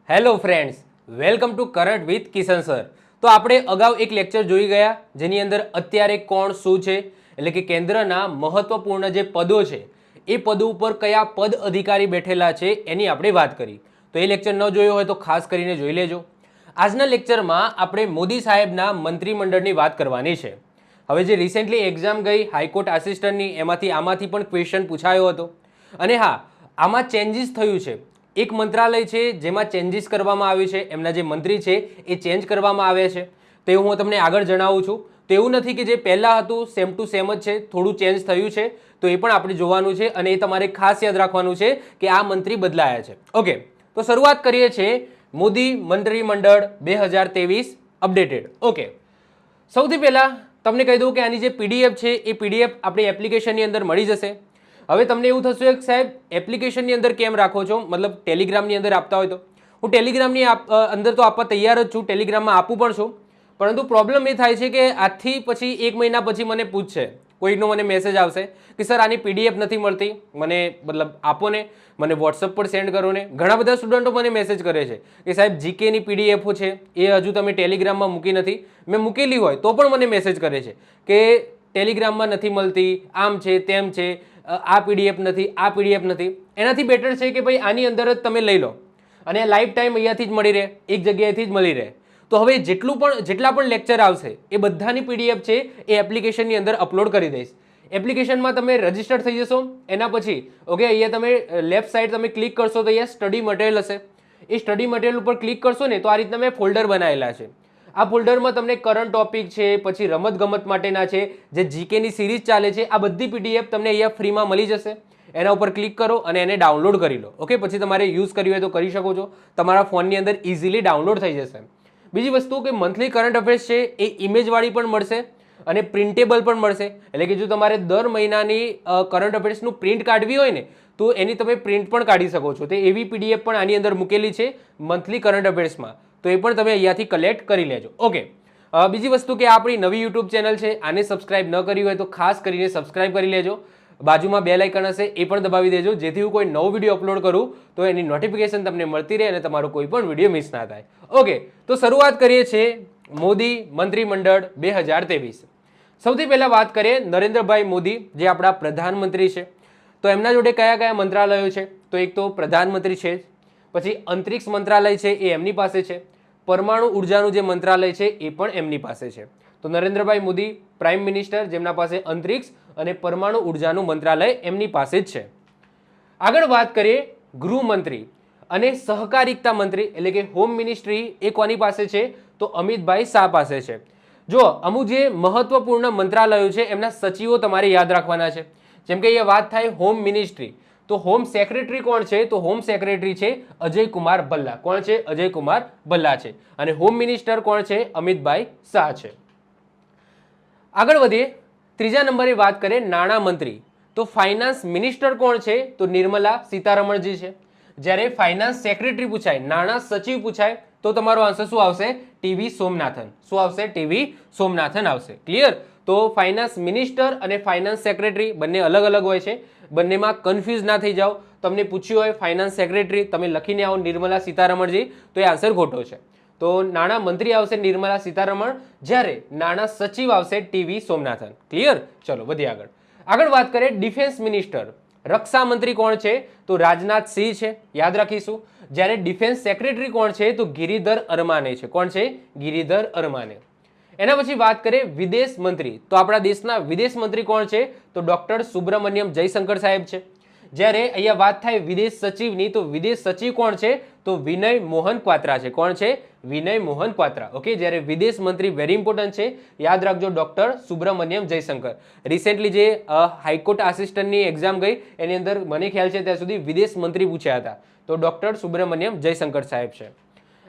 Hello friends, welcome to current with Kishan sir. તો આપણે અગાઉ એક લેક્ચર જોઈ ગયા જેની અંદર અત્યારે કોણ શું છે એટલે કે કેન્દ્રના મહત્વપૂર્ણ જે પદો છે એ પદો ઉપર કયા પદ અધિકારી બેઠેલા છે એની આપણે વાત કરી. તો એ લેક્ચર ન જોયો હોય તો ખાસ કરીને જોઈ લેજો. આજના લેક્ચરમાં આપણે મોદી સાહેબના મંત્રીમંડળની વાત કરવાની છે. હવે જે રિસેન્ટલી એક્ઝામ ગઈ હાઈકોર્ટ આસિસ્ટન્ટની આમાંથી પણ ક્વેશ્ચન પૂછાયો હતો. અને હા, આમાં ચેન્જીસ થયું છે. એક મંત્રાલય છે જેમાં ચેન્જીસ કરવામાં આવ્યું છે, એમના જે મંત્રી છે એ ચેન્જ કરવામાં આવ્યા છે. તો એવું હું તમને આગળ જણાવું છું. તો એવું નથી કે જે પહેલાં હતું સેમ ટુ સેમ જ છે, થોડું ચેન્જ થયું છે. તો એ પણ આપણે જોવાનું છે અને એ તમારે ખાસ યાદ રાખવાનું છે કે આ મંત્રી બદલાયા છે. ઓકે, તો શરૂઆત કરીએ છીએ મોદી મંત્રીમંડળ 2023 અપડેટેડ. ઓકે, સૌથી પહેલાં તમને કહી દઉં કે આની જે પીડીએફ છે એ પીડીએફ આપણી એપ્લિકેશનની અંદર મળી જશે. હવે તમને એવું થશે કે સાહેબ એપ્લિકેશનની અંદર કેમ રાખો છો, મતલબ ટેલિગ્રામની અંદર આપતા હોય તો હું ટેલિગ્રામની અંદર તો આપવા તૈયાર જ છું, ટેલિગ્રામમાં આપું પણ છું. પરંતુ પ્રોબ્લેમ એ થાય છે કે આજથી પછી 1 મહિના પછી મને પૂછશે, કોઈકનો મને મેસેજ આવશે કે સર આની પીડીએફ નથી મળતી, મને મતલબ આપો ને, મને વોટ્સઅપ પર સેન્ડ કરો ને. ઘણા બધા સ્ટુડન્ટો મને મેસેજ કરે છે કે સાહેબ જીકેની પીડીએફો છે એ હજુ તમે ટેલિગ્રામમાં મૂકી નથી. મેં મૂકેલી હોય તો પણ મને મેસેજ કરે છે કે ટેલિગ્રામમાં નથી મળતી, આમ છે તેમ છે, આ પીડીએફ નથી, આ પીડીએફ નથી. એનાથી બેટર છે કે ભાઈ આની અંદર જ તમે લઈ લો અને લાઈફ ટાઈમ અહીંયાથી જ મળી રહે, એક જગ્યાએથી જ મળી રહે. તો હવે જેટલા પણ લેક્ચર આવશે એ બધાની પીડીએફ છે એ એપ્લિકેશનની અંદર અપલોડ કરી દઈશ. એપ્લિકેશનમાં તમે રજીસ્ટર થઈ જશો એના પછી ઓકે, અહીંયા તમે લેફ્ટ સાઈડ તમે ક્લિક કરશો તો અહીંયા સ્ટડી મટીરિયલ હશે. એ સ્ટડી મટીરિયલ ઉપર ક્લિક કરશો ને તો આ રીતના મેં ફોલ્ડર બનાવેલા છે. આ ફોલ્ડરમાં તમને કરંટ ટોપિક છે, પછી રમત ગમત માટેના છે, જે જીકેની સિરીઝ ચાલે છે, આ બધી પીડીએફ તમને અહીંયા ફ્રીમાં મળી જશે. એના ઉપર ક્લિક કરો અને એને ડાઉનલોડ કરી લો. ઓકે, પછી તમારે યુઝ કરવી હોય તો કરી શકો છો, તમારા ફોનની અંદર ઇઝીલી ડાઉનલોડ થઈ જશે. બીજી વસ્તુ કે મંથલી કરંટ અફેર્સ છે એ ઇમેજવાળી પણ મળશે અને પ્રિન્ટેબલ પણ મળશે. એટલે કે જો તમારે દર મહિનાની કરંટ અફેર્સનું પ્રિન્ટ કાઢવી હોય ને તો એની તમે પ્રિન્ટ પણ કાઢી શકો છો. તે એવી પીડીએફ પણ આની અંદર મૂકેલી છે મંથલી કરંટ અફેર્સમાં, તો એ પણ તમે અહીંયાથી કલેક્ટ કરી લેજો. ઓકે, બીજી વસ્તુ કે આપણી નવી યુટ્યુબ ચેનલ છે, આને સબસ્ક્રાઇબ ન કરી હોય તો ખાસ કરીને સબસ્ક્રાઇબ કરી લેજો. બાજુમાં બેલ આઇકન હશે એ પણ દબાવી દેજો, જેથી હું કોઈ નવો વિડીયો અપલોડ કરું તો એની નોટિફિકેશન તમને મળતી રહે અને તમારો કોઈ પણ વિડીયો મિસ ના થાય. ઓકે, તો શરૂઆત કરીએ છીએ મોદી મંત્રીમંડળ 2023. સૌથી પહેલાં વાત કરીએ નરેન્દ્રભાઈ મોદી જે આપણા પ્રધાનમંત્રી છે. તો એમના જોડે કયા કયા મંત્રાલયો છે? તો એક તો પ્રધાનમંત્રી છે, પછી અંતરિક્ષ મંત્રાલય છે એ એમની પાસે છે, પરમાણુ ઉર્જાનું જે મંત્રાલય છે એ પણ એમની પાસે છે. તો નરેન્દ્રભાઈ મોદી પ્રાઇમ મિનિસ્ટર જેમના પાસે અંતરિક્ષ અને પરમાણુ ઉર્જાનું મંત્રાલય એમની પાસે જ છે. આગળ વાત કરીએ ગૃહમંત્રી અને સહકારિતા મંત્રી એટલે કે હોમ મિનિસ્ટ્રી એ કોની પાસે છે? તો અમિતભાઈ શાહ પાસે છે. જો અમુક જે મહત્વપૂર્ણ મંત્રાલયો છે એમના સચિવો તમારે યાદ રાખવાના છે. જેમ કે અહીંયા વાત થાય હોમ મિનિસ્ટ્રી, તો હોમ સેક્રેટરી કોણ છે? તો હોમ સેક્રેટરી છે અજય કુમાર ભલ્લા. કોણ છે? અજય કુમાર ભલ્લા છે. અને હોમ મિનિસ્ટર કોણ છે? અમિતભાઈ શાહ છે. આગળ વધીએ, ત્રીજા નંબરે વાત કરીએ નાણાં મંત્રી. તો ફાઇનાન્સ મિનિસ્ટર કોણ છે? તો નિર્મલા સીતારમણજી છે. જ્યારે ફાઇનાન્સ સેક્રેટરી પૂછાય, નાણાં સચિવ પૂછાય તો તમારો આન્સર શું આવશે? ટીવી સોમનાથન. શું આવશે? ટીવી સોમનાથન આવશે. ક્લિયર? તો ફાઇનાન્સ મિનિસ્ટર અને ફાઇનાન્સ સેક્રેટરી બંને અલગ અલગ હોય છે, બંનેમાં કન્ફ્યુઝ ના થઈ જાઓ. તમને પૂછ્યું હોય ફાઇનાન્સ સેક્રેટરી, તમે લખીને આવો નિર્મલા સીતારમણજી તો એ આન્સર ખોટો છે. તો નાણાં મંત્રી આવશે નિર્મલા સીતારમણ, જ્યારે નાણાં સચિવ આવશે ટીવી સોમનાથન. ક્લિયર? ચલો વધીએ આગળ. આગળ વાત કરીએ ડિફેન્સ મિનિસ્ટર. રક્ષા મંત્રી કોણ છે? તો રાજનાથ સિંહ છે, યાદ રાખીશું. જ્યારે ડિફેન્સ સેક્રેટરી કોણ છે? તો ગિરિધર અરમાને છે. કોણ છે? ગિરિધર અરમાને. એના પછી વાત કરીએ વિદેશ મંત્રી. તો આપણા દેશના વિદેશ મંત્રી કોણ છે? તો ડોક્ટર સુબ્રમણ્યમ જયશંકર સાહેબ છે. જ્યારે અહીંયા વાત થાય વિદેશ સચિવની, તો વિદેશ સચિવ કોણ છે? તો વિનય મોહન ક્વાત્રા છે. કોણ છે? વિનય મોહન ક્વાત્રા. ઓકે, જ્યારે વિદેશ મંત્રી વેરી ઇમ્પોર્ટન્ટ છે, યાદ રાખજો ડોક્ટર સુબ્રમણ્યમ જયશંકર. રિસેન્ટલી જે હાઈકોર્ટ આસિસ્ટન્ટની એક્ઝામ ગઈ એની અંદર મને ખ્યાલ છે ત્યાં સુધી વિદેશ મંત્રી પૂછ્યા હતા, તો ડોક્ટર સુબ્રમણ્યમ જયશંકર સાહેબ છે.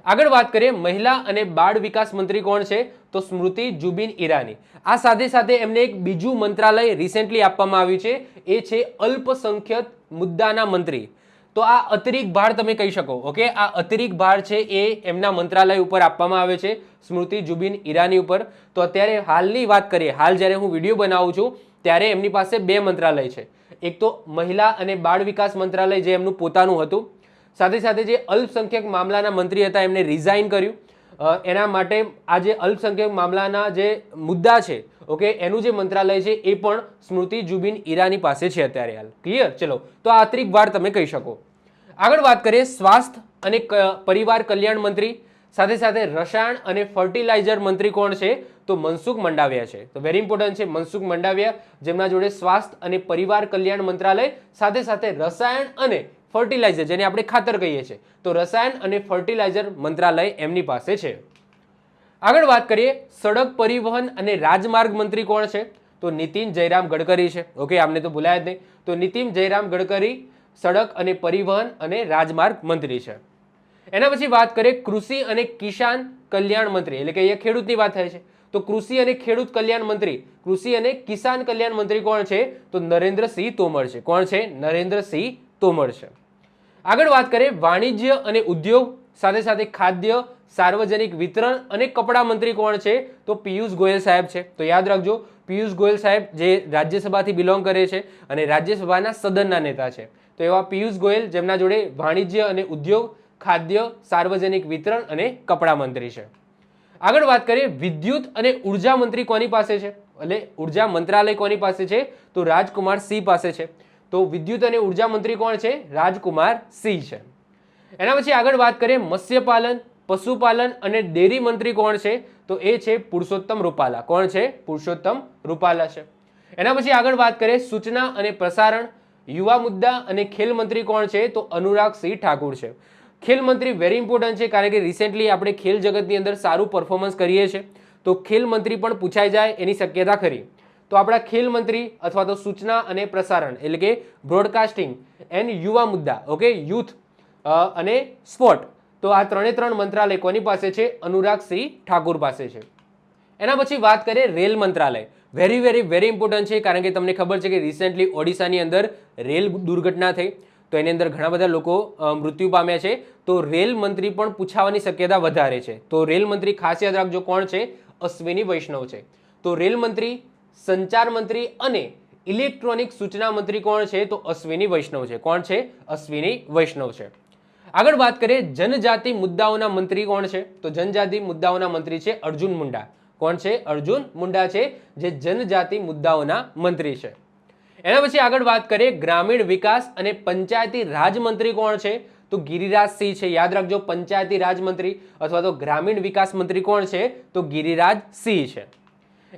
આગળ વાત કરીએ મહિલા અને બાળ વિકાસ મંત્રી કોણ છે? તો સ્મૃતિ જુબિન ઈરાની. આ સાથે સાથે એમને એક બીજું મંત્રાલય રિસેન્ટલી આપવામાં આવ્યું છે, એ છે અલ્પસંખ્યક મુદ્દાના મંત્રી. તો આ અતિરિક્ત ભાર તમે કહી શકો. ઓકે, આ અતિરિક્ત ભાર છે એ એમના મંત્રાલય ઉપર આપવામાં આવે છે, સ્મૃતિ જુબિન ઈરાની ઉપર. તો અત્યારે હાલની વાત કરીએ, હાલ જ્યારે હું વિડીયો બનાવું છું ત્યારે એમની પાસે 2 મંત્રાલય છે. એક તો મહિલા અને બાળ વિકાસ મંત્રાલય જે એમનું પોતાનું હતું, સાથે સાથે જે અલ્પસંખ્યક મામલાના મંત્રી હતા એમને રિઝાઇન કર્યું. એના માટે આ જે અલ્પસંખ્યક મામલાના જે મુદ્દા છે ઓકે એનું જે મંત્રાલય છે એ પણ સ્મૃતિ જુબિન ઈરાની પાસે છે અત્યારે હાલ. ક્લિયર? ચલો, તો આ અતિરિક્ત વાર તમે કહી શકો. આગળ વાત કરીએ સ્વાસ્થ્ય અને પરિવાર કલ્યાણ મંત્રી, સાથે સાથે રસાયણ અને ફર્ટિલાઇઝર મંત્રી કોણ છે? તો મનસુખ મંડાવિયા છે. તો વેરી ઇમ્પોર્ટન્ટ છે મનસુખ મંડાવિયા, જેમના જોડે સ્વાસ્થ્ય અને પરિવાર કલ્યાણ મંત્રાલય સાથે સાથે રસાયણ અને ફર્ટિલાઇઝર, જેને આપણે ખાતર કહીએ છીએ, તો રસાયણ અને ફર્ટિલાઇઝર મંત્રાલય એમની પાસે છે. આગળ વાત કરીએ સડક પરિવહન અને રાજમાર્ગ મંત્રી કોણ છે? તો નીતિન જયરામ ગડકરી છે. ઓકે, આમને તો ભૂલાય જ નહીં. તો નીતિન જયરામ ગડકરી સડક અને પરિવહન અને રાજમાર્ગ મંત્રી છે. એના પછી વાત કરીએ કૃષિ અને કિસાન કલ્યાણ મંત્રી, એટલે કે અહીંયા ખેડૂતની વાત થાય છે. તો કૃષિ અને ખેડૂત કલ્યાણ મંત્રી, કૃષિ અને કિસાન કલ્યાણ મંત્રી કોણ છે? તો નરેન્દ્રસિંહ તોમર છે. કોણ છે? નરેન્દ્રસિંહ તોમર છે. આગળ વાત કરીએ વાણિજ્ય અને ઉદ્યોગ, સાથે સાથે ખાદ્ય, સાર્વજનિક વિતરણ અને કપડાં મંત્રી કોણ છે? તો પિયુષ ગોયલ સાહેબ છે. તો યાદ રાખજો, પિયુષ ગોયલ સાહેબ જે રાજ્યસભાથી બિલોંગ કરે છે અને રાજ્યસભાના સદનના નેતા છે. તો એવા પિયુષ ગોયલ, જેમના જોડે વાણિજ્ય અને ઉદ્યોગ, ખાદ્ય, સાર્વજનિક વિતરણ અને કપડાં મંત્રી છે. આગળ વાત કરીએ વિદ્યુત અને ઉર્જા મંત્રી કોની પાસે છે? એટલે ઉર્જા મંત્રાલય કોની પાસે છે? તો રાજકુમાર સિંહ પાસે છે. તો વિદ્યુત અને ઉર્જા મંત્રી કોણ છે? રાજકુમાર સિંહ છે. એના પછી આગળ વાત કરીએ મત્સ્યપાલન, પશુપાલન અને ડેરી મંત્રી કોણ છે? તો એ છે પુરુષોત્તમ રૂપાલા. કોણ છે? પુરુષોત્તમ રૂપાલા છે. એના પછી આગળ વાત કરીએ સૂચના અને પ્રસારણ, યુવા મુદ્દા અને ખેલ મંત્રી કોણ છે? તો અનુરાગસિંહ ઠાકુર છે. ખેલ મંત્રી વેરી ઇમ્પોર્ટન્ટ છે, કારણ કે રિસેન્ટલી આપણે ખેલ જગતની અંદર સારું પરફોર્મન્સ કરીએ છીએ, તો ખેલ મંત્રી પણ પૂછાઈ જાય એની શક્યતા ખરી. તો આપણા ખેલ મંત્રી અથવા તો સૂચના અને પ્રસારણ એટલે કે બ્રોડકાસ્ટિંગ એન્ડ યુવા મુદ્દા, ઓકે, યુથ અને સ્પોર્ટ, તો આ ત્રણ મંત્રાલય કોની પાસે છે? અનુરાગસિંહ ઠાકુર પાસે છે. એના પછી વાત કરીએ રેલ મંત્રાલય. વેરી વેરી ઇમ્પોર્ટન્ટ છે, કારણ કે તમને ખબર છે કે રિસેન્ટલી ઓડિશાની અંદર રેલ દુર્ઘટના થઈ, તો એની અંદર ઘણા બધા લોકો મૃત્યુ પામ્યા છે. તો રેલ મંત્રી પણ પૂછાવાની શક્યતા વધારે છે. તો રેલ મંત્રી ખાસ યાદ રાખજો કોણ છે? અશ્વિની વૈષ્ણવ છે. તો રેલ મંત્રી, સંચાર મંત્રી અને ઇલેક્ટ્રોનિક સૂચના મંત્રી કોણ છે? તો અશ્વિની વૈષ્ણવ છે. કોણ છે? અશ્વિની વૈષ્ણવ છે. આગળ વાત કરીએ જનજાતિ મુદ્દાઓના મંત્રી કોણ છે? તો જનજાતિ મુદ્દાઓના મંત્રી છે અર્જુન મુંડા. કોણ છે? અર્જુન મુંડા છે, જે જનજાતિ મુદ્દાઓના મંત્રી છે. એના પછી આગળ વાત કરીએ ગ્રામીણ વિકાસ અને પંચાયતી રાજ મંત્રી કોણ છે? તો ગિરિરાજ સિંહ છે. યાદ રાખજો, પંચાયતી રાજ મંત્રી અથવા તો ગ્રામીણ વિકાસ મંત્રી કોણ છે? તો ગિરિરાજ સિંહ છે.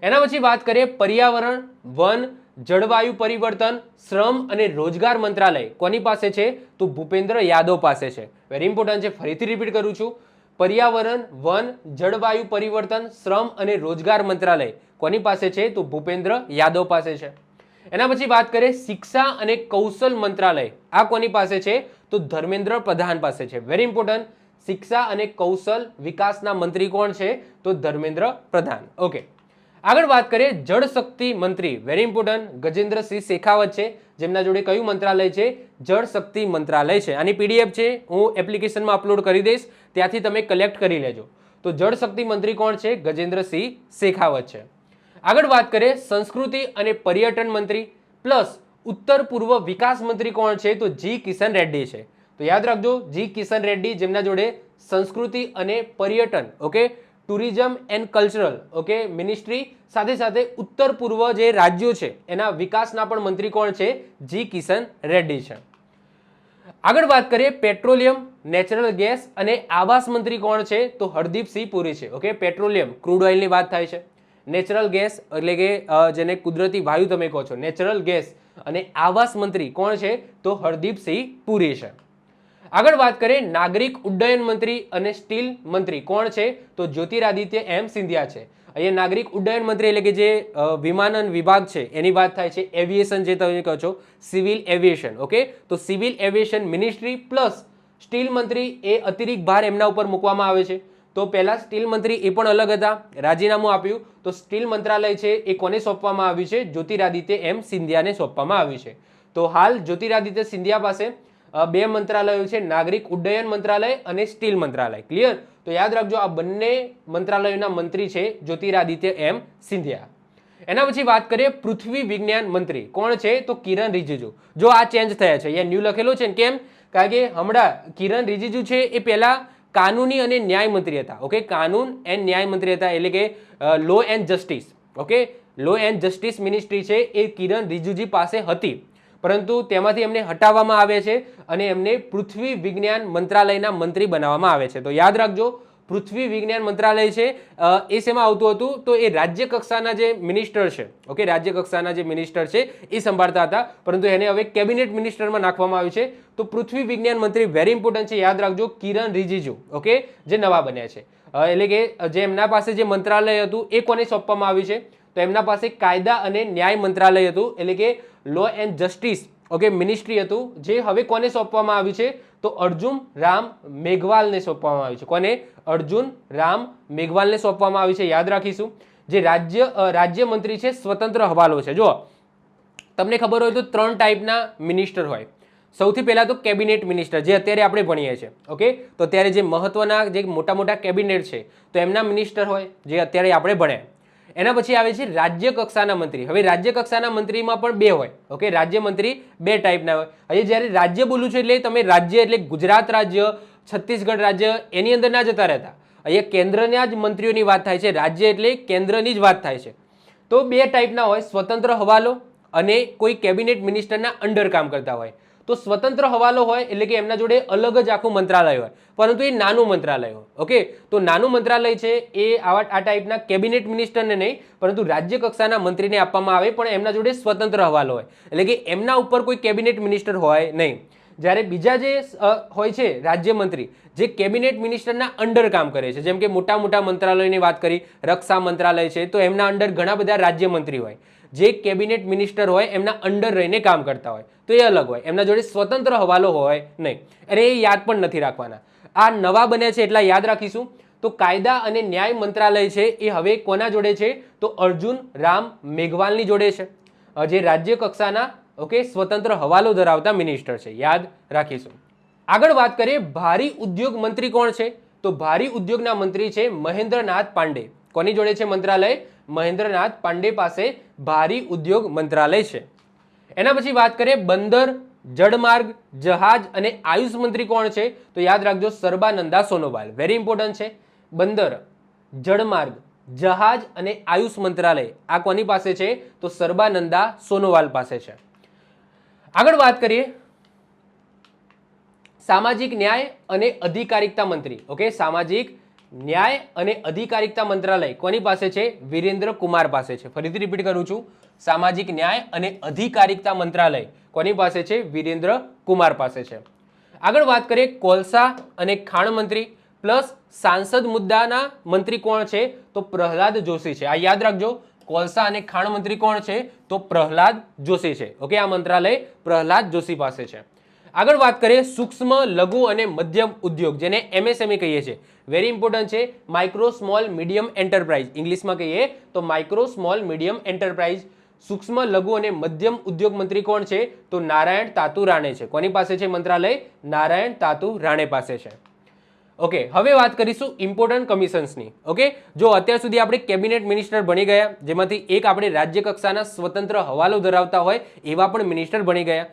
એના પછી વાત કરીએ પર્યાવરણ, વન, જળવાયુ પરિવર્તન, શ્રમ અને રોજગાર મંત્રાલય કોની પાસે છે? તો ભૂપેન્દ્ર યાદવ પાસે છે. વેરી ઇમ્પોર્ટન્ટ છે, ફરીથી રિપીટ કરું છું, પર્યાવરણ, વન, જળવાયુ પરિવર્તન, શ્રમ અને રોજગાર મંત્રાલય કોની પાસે છે? તો ભૂપેન્દ્ર યાદવ પાસે છે. એના પછી વાત કરીએ શિક્ષા અને કૌશલ મંત્રાલય, આ કોની પાસે છે? તો ધર્મેન્દ્ર પ્રધાન પાસે છે. વેરી ઇમ્પોર્ટન્ટ, શિક્ષા અને કૌશલ વિકાસના મંત્રી કોણ છે? તો ધર્મેન્દ્ર પ્રધાન. ઓકે, આગળ વાત કરીએ જળ શક્તિ મંત્રી, વેરી ઇમ્પોર્ટન્ટ, ગજેન્દ્રસિંહ શેખાવત છે, જેમના જોડે કયું મંત્રાલય છે? જળ શક્તિ મંત્રાલય છે. આની પીડીએફ છે, હું એપ્લિકેશનમાં અપલોડ કરી દઈશ, ત્યાંથી તમે કલેક્ટ કરી લેજો. તો જળ શક્તિ મંત્રી કોણ છે? ગજેન્દ્રસિંહ શેખાવત છે. આગળ વાત કરીએ સંસ્કૃતિ અને પર્યટન મંત્રી પ્લસ ઉત્તર પૂર્વ વિકાસ મંત્રી કોણ છે? તો જી કિશન રેડ્ડી છે. તો યાદ રાખજો, જી કિશન રેડ્ડી, જેમના જોડે સંસ્કૃતિ અને પર્યટન, okay, tourism and cultural, okay, ministry, સાથે સાથે ઉત્તર પૂર્વ જે રાજ્યો છે એના વિકાસના પણ મંત્રી કોણ છે? જી કિશન રેડ્ડી છે. આગળ વાત કરીએ પેટ્રોલિયમ, નેચરલ ગેસ અને આવાસ મંત્રી કોણ છે? તો હરદીપસિંહ પુરી છે. ઓકે, પેટ્રોલિયમ ક્રૂડ ઓઇલની વાત થાય છે, નેચરલ ગેસ એટલે કે જેને કુદરતી વાયુ તમે કહો છો, નેચરલ ગેસ, અને આવાસ મંત્રી કોણ છે? તો હરદીપસિંહ પુરી છે. આગળ વાત કરીએ નાગરિક ઉડ્ડયન મંત્રી અને સ્ટીલ મંત્રી કોણ છે? તો જ્યોતિરાદિત્ય એમ સિંધિયા છે. અહીંયા નાગરિક ઉડ્ડયન મંત્રી એટલે કે જે વિમાનન વિભાગ છે એની વાત થાય છે, એવિએશન જે તમે કહો છો, સિવિલ એવિએશન. ઓકે, તો civil aviation ministry plus steel મંત્રી એ અતિરિક્ત ભાર એમના ઉપર મૂકવામાં આવે છે. તો પહેલા સ્ટીલ મંત્રી એ પણ અલગ હતા, રાજીનામું આપ્યું, તો સ્ટીલ મંત્રાલય છે એ કોને સોંપવામાં આવ્યું છે? જ્યોતિરાદિત્ય એમ સિંધિયાને સોંપવામાં આવ્યું છે. તો હાલ જ્યોતિરાદિત્ય સિંધિયા પાસે બે મંત્રાલયો છે, નાગરિક ઉડ્ડયન મંત્રાલય અને સ્ટીલ મંત્રાલય. ક્લિયર? તો યાદ રાખજો, આ બંને મંત્રાલયોના મંત્રી છે જ્યોતિરાદિત્ય એમ સિંધિયા. એના પછી વાત કરીએ પૃથ્વી વિજ્ઞાન મંત્રી કોણ છે? તો કિરણ રિજિજુ. જો આ ચેન્જ થયા છે, અહીંયા ન્યૂ લખેલું છે ને, કેમ? કારણ કે હમણાં કિરણ રિજિજુ છે એ પહેલા કાનૂની અને ન્યાય મંત્રી હતા. ઓકે, કાનૂન એન્ડ ન્યાય મંત્રી હતા, એટલે કે law and justice. Okay, law and justice ministry છે એ કિરણ રિજિજુ પાસે હતી, પરંતુ તેમાંથી એમને હટાવવામાં આવે છે અને એમને પૃથ્વી વિજ્ઞાન મંત્રાલયના મંત્રી બનાવવામાં આવે છે. તો યાદ રાખજો, પૃથ્વી વિજ્ઞાન મંત્રાલય છે એ શેમાં આવતું હતું? તો એ રાજ્ય કક્ષાના જે મિનિસ્ટર છે, ઓકે, રાજ્ય કક્ષાના જે મિનિસ્ટર છે એ સંભાળતા હતા, પરંતુ એને હવે કેબિનેટ મિનિસ્ટરમાં નાખવામાં આવ્યું છે. તો પૃથ્વી વિજ્ઞાન મંત્રી વેરી ઇમ્પોર્ટન્ટ છે, યાદ રાખજો, કિરણ રિજિજુ. ઓકે, જે નવા બન્યા છે, એટલે કે જે એમના પાસે જે મંત્રાલય હતું એ કોને સોંપવામાં આવ્યું છે? તો એમના પાસે કાયદા અને ન્યાય મંત્રાલય હતું, એટલે કે law and justice, okay, ministry હતું, જે હવે કોને સોંપવામાં આવ્યું છે? તો અર્જુન રામ મેઘવાલને સોંપવામાં આવ્યું છે. કોને? અર્જુન રામ મેઘવાલને સોંપવામાં આવ્યું છે, યાદ રાખીશું. જે રાજ્ય મંત્રી છે સ્વતંત્ર હવાલો છે. જો તમને ખબર હોય તો 3 ટાઈપના મિનિસ્ટર હોય. સૌથી પહેલા તો કેબિનેટ મિનિસ્ટર, જે અત્યારે આપણે ભણીએ છીએ. ઓકે, તો અત્યારે જે મહત્વના જે મોટા મોટા કેબિનેટ છે તો એમના મિનિસ્ટર હોય, જે અત્યારે આપણે ભણ્યા. એના પછી આવે છે રાજ્ય કક્ષાના મંત્રી. હવે રાજ્ય કક્ષાના મંત્રીમાં પણ 2 હોય. ઓકે, રાજ્ય મંત્રી 2 ટાઈપના હોય. હવે જ્યારે રાજ્ય બોલું છું એટલે તમે રાજ્ય એટલે ગુજરાત રાજ્ય, છત્તીસગઢ રાજ્ય એની અંદર ના જતા રહેતા. અહીંયા કેન્દ્રના જ મંત્રીઓની વાત થાય છે. રાજ્ય એટલે કેન્દ્રની જ વાત થાય છે. તો 2 ટાઈપના હોય, સ્વતંત્ર હવાલો અને કોઈ કેબિનેટ મિનિસ્ટરના અંડર કામ કરતા હોય. તો સ્વતંત્ર હવાલો હોય એટલે કે એમના જોડે અલગ જ આખું મંત્રાલય હોય, પરંતુ એ નાનું મંત્રાલય હોય. ઓકે, તો નાનું મંત્રાલય છે એ આ ટાઈપના કેબિનેટ મિનિસ્ટરને નહીં, પરંતુ રાજ્ય કક્ષાના મંત્રીને આપવામાં આવે, પણ એમના જોડે સ્વતંત્ર હવાલો હોય, એટલે કે એમના ઉપર કોઈ કેબિનેટ મિનિસ્ટર હોય નહીં. જ્યારે બીજા જે હોય છે રાજ્યમંત્રી, જે કેબિનેટ મિનિસ્ટરના અંડર કામ કરે છે, જેમ કે મોટા મોટા મંત્રાલયોની વાત કરી, રક્ષા મંત્રાલય છે, તો એમના અંડર ઘણા બધા રાજ્યમંત્રી હોય, જે કેબિનેટ મિનિસ્ટર હોય એમના અંડર રહીને કામ કરતા હોય, તો એ અલગ હોય. એમના જોડે સ્વતંત્ર હવાલો હોય નહીં, અને એ યાદ પણ નથી રાખવાના. આ નવા બન્યા છે એટલા યાદ રાખીશું. તો કાયદા અને ન્યાય મંત્રાલય છે એ હવે કોના જોડે છે? તો અર્જુન રામ મેઘવાલની જોડે છે, જે રાજ્ય કક્ષાના, ઓકે, સ્વતંત્ર હવાલો ધરાવતા મિનિસ્ટર છે, યાદ રાખીશું. આગળ વાત કરીએ, ભારી ઉદ્યોગ મંત્રી કોણ છે? તો ભારી ઉદ્યોગના મંત્રી છે મહેન્દ્રનાથ પાંડે. કોની જોડે છે મંત્રાલય? મહેન્દ્રનાથ પાંડે પાસે ભારી ઉદ્યોગ મંત્રાલય છે. એના પછી વાત કરીએ બંદર, જળમાર્ગ, જહાજ અને આયુષ મંત્રી કોણ છે? તો યાદ રાખજો, સર્બાનંદા સોનોવાલ. વેરી ઇમ્પોર્ટન્ટ છે. બંદર, જળમાર્ગ, જહાજ અને આયુષ મંત્રાલય આ કોની પાસે છે? તો સર્બાનંદા સોનોવાલ પાસે છે. આગળ વાત કરીએ સામાજિક ન્યાય અને અધિકારિકતા મંત્રી. ઓકે, સામાજિક ન્યાય અને અધિકારિકતા મંત્રાલય કોની પાસે છે? વિરેન્દ્ર કુમાર પાસે છે. ફરીથી રિપીટ કરું છું, સામાજિક ન્યાય અને અધિકારિકતા મંત્રાલય કોની પાસે છે? વિરેન્દ્ર કુમાર પાસે છે. આગળ વાત કરીએ કોલસા અને ખાણ મંત્રી પ્લસ સાંસદ મુદ્દાના મંત્રી કોણ છે? તો પ્રહલાદ જોશી છે. આ યાદ રાખજો, કોલસા અને ખાણ મંત્રી કોણ છે? તો પ્રહલાદ જોશી છે. ઓકે, આ મંત્રાલય પ્રહલાદ જોશી પાસે છે. આગળ વાત કરીએ સૂક્ષ્મ, લઘુ અને મધ્યમ ઉદ્યોગ, જેને MSME કહીએ છીએ. વેરી ઇમ્પોર્ટન્ટ છે. માઇક્રો સ્મોલ મીડિયમ એન્ટરપ્રાઇઝ, ઇંગ્લિશમાં કહીએ તો માઇક્રો સ્મોલ મીડિયમ એન્ટરપ્રાઇઝ. સૂક્ષ્મ, લઘુ અને મધ્યમ ઉદ્યોગ મંત્રી કોણ છે? તો નારાયણ તાતુ રાણે છે. કોની પાસે છે મંત્રાલય? નારાયણ તાતુ રાણે પાસે છે. ઓકે, હવે વાત કરીશું ઇમ્પોર્ટન્ટ કમિશન્સની. ઓકે, જો અત્યાર સુધી આપણે કેબિનેટ મિનિસ્ટર ભણી ગયા, જેમાંથી એક આપણે રાજ્ય કક્ષાના સ્વતંત્ર હવાલો ધરાવતા હોય એવા પણ મિનિસ્ટર ભણી ગયા.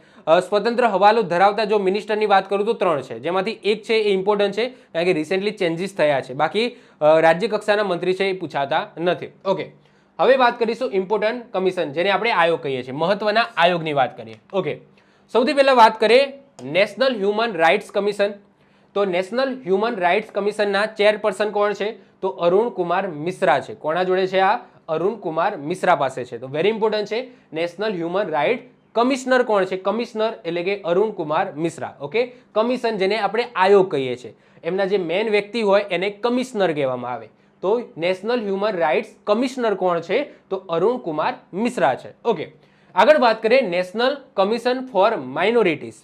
સ્વતંત્ર હવાલો ધરાવતા જો મિનિસ્ટરની વાત કરું તો 3 છે, જેમાંથી એક છે એ ઇમ્પોર્ટન્ટ છે કારણ કે રિસેન્ટલી ચેન્જીસ થયા છે. બાકી રાજ્ય કક્ષાના મંત્રી છે એ પૂછાતા નથી. ઓકે, હવે વાત કરીશું ઇમ્પોર્ટન્ટ કમિશન, જેને આપણે આયોગ કહીએ છીએ. મહત્વના આયોગની વાત કરીએ. ઓકે, સૌથી પહેલા વાત કરીએ નેશનલ હ્યુમન રાઇટ્સ કમિશન. તો નેશનલ હ્યુમન રાઇટ્સ કમિશનના ચેરપર્સન કોણ છે? તો અરુણ કુમાર મિશ્રા છે. કોના જોડે છે? આ અરુણ કુમાર મિશ્રા પાસે છે. તો વેરી ઇમ્પોર્ટન્ટ છે. નેશનલ હ્યુમન રાઇટ કમિશનર કોણ છે? કમિશનર એટલે કે અરુણ કુમાર મિશ્રા. ઓકે, કમિશન જેને આપણે આયોગ કહીએ છીએ, એમના જે મેન વ્યક્તિ હોય એને કમિશનર કહેવામાં આવે. તો નેશનલ હ્યુમન રાઇટ્સ કમિશનર કોણ છે? તો અરુણ કુમાર મિશ્રા છે. ઓકે, આગળ વાત કરીએ નેશનલ કમિશન ફોર માઇનોરિટીઝ.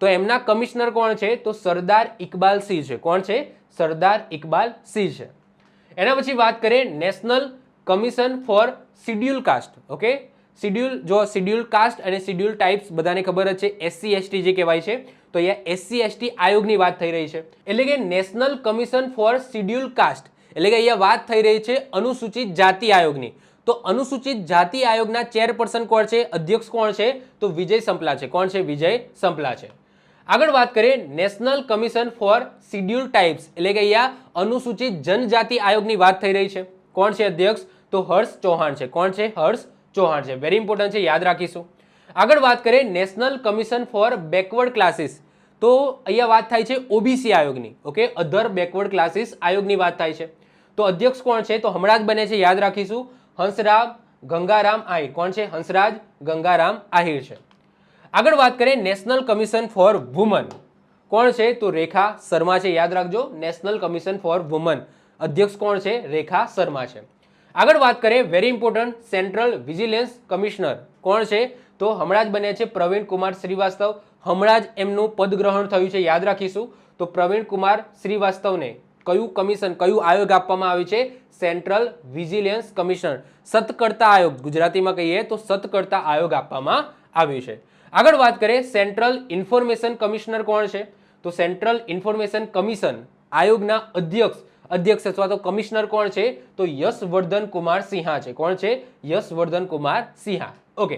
તો એમના કમિશનર કોણ છે? તો સરદાર ઇકબાલ સિંહ છે. કોણ છે? સરદાર ઇકબાલ સિંહ છે. એના પછી વાત કરીએ national commission four schedule cast. Okay, schedule cast અને શિડ્યુલ ટાઇપ્સ બધાને ખબર જ છે, SC ST જે કહેવાય છે. તો અહીંયા SC ST આયોગની વાત થઈ રહી છે, એટલે કે national commission four schedule cast, એટલે કે અહીંયા વાત થઈ રહી છે અનુસૂચિત જાતિ આયોગની. તો અનુસૂચિત જાતિ આયોગના ચેરપર્સન કોણ છે? અધ્યક્ષ કોણ છે? તો વિજય સંપલા છે. કોણ છે? વિજય સંપલા છે. આગળ વાત કરીએ national commission four schedule types એટલે કે અહીંયા અનુસૂચિત જનજાતિ આયોગની વાત થઈ રહી છે. કોણ છે અધ્યક્ષ? તો હર્ષ ચૌહાણ છે. કોણ છે? હર્ષ ચૌહાણ છે. વેરી ઇમ્પોર્ટન્ટ છે, યાદ રાખીશું. આગળ વાત કરીએ national commission four backward classes, તો અહીંયા વાત થાય છે ઓબીસી આયોગની. ઓકે, અધર બેકવર્ડ ક્લાસીસ આયોગની વાત થાય છે. તો અધ્યક્ષ કોણ છે? તો હમણાં જ બને છે, યાદ રાખીશું, હંસરાજ ગંગારામ આહિર. કોણ છે? હંસરાજ ગંગારામ આહિર છે. આગળ વાત કરીએ નેશનલ કમિશન ફોર વુમન, કોણ છે? તો રેખા શર્મા છે. યાદ રાખજો, નેશનલ કમિશન ફોર વુમન અધ્યક્ષ કોણ છે? રેખા શર્મા છે. આગળ વાત કરીએ very important central vigilance commissioner, કોણ છે? તો હમણાં જ બન્યા છે પ્રવીણ કુમાર શ્રીવાસ્તવ. હમણાં જ એમનું પદગ્રહણ થયું છે, યાદ રાખીશું. તો પ્રવીણ કુમાર શ્રીવાસ્તવને કયું કમિશન, કયું આયોગ આપવામાં આવ્યું છે? સેન્ટ્રલ વિજિલન્સ કમિશનર, સતકર્તા આયોગ ગુજરાતીમાં કહીએ તો સતકર્તા આયોગ આપવામાં આવ્યું છે. આગળ વાત કરીએ સેન્ટ્રલ ઇન્ફોર્મેશન કમિશનર કોણ છે? તો સેન્ટ્રલ ઇન્ફોર્મેશન કમિશન આયોગના અધ્યક્ષ અથવા તો કમિશનર કોણ છે? તો યશવર્ધન કુમાર સિંહા છે. કોણ છે? યશવર્ધન કુમાર સિંહા. ઓકે,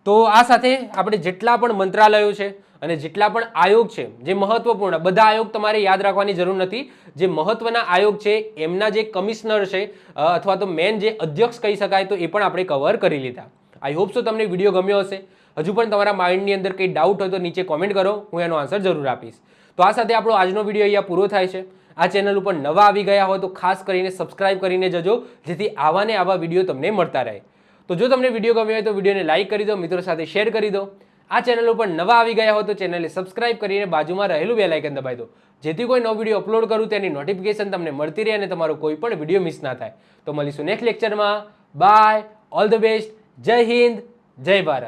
તો આ સાથે આપણે જેટલા પણ મંત્રાલયો છે અને જેટલા પણ આયોગ છે જે મહત્વપૂર્ણ, બધા આયોગ તમારે યાદ રાખવાની જરૂર નથી. જે મહત્વના આયોગ છે એમના જે કમિશનર છે અથવા તો મેન જે અધ્યક્ષ કહી શકાય, તો એ પણ આપણે કવર કરી લીધા. આઈ હોપ સો તમને વિડીયો ગમ્યો હશે. હજુ પણ તમારા માઇન્ડની અંદર કંઈ ડાઉટ હોય તો નીચે કોમેન્ટ કરો, હું એનો આન્સર જરૂર આપીશ. તો આ સાથે આપણો આજનો વિડીયો અહીંયા પૂરો થાય છે. આ ચેનલ ઉપર નવા આવી ગયા હોય તો ખાસ કરીને સબસ્ક્રાઇબ કરીને જજો, જેથી આવા ને આવા વિડીયો તમને મળતા રહે. તો જો તમને વિડીયો ગમ્યો હોય તો વિડીયોને લાઇક કરી દો, મિત્રો સાથે શેર કરી દો. આ ચેનલ ઉપર નવા આવી ગયા હોય તો ચેનલને સબસ્ક્રાઇબ કરીને બાજુમાં રહેલું બેલ આઇકન દબાવી દો, જેથી કોઈ નવો વિડીયો અપલોડ કરું તેની નોટિફિકેશન તમને મળતી રહે અને તમારો કોઈ પણ વિડીયો મિસ ના થાય. તો મળીશું નેક્સ્ટ લેક્ચરમાં. બાય, ઓલ ધ બેસ્ટ, જય હિન્દ, જય ભારત.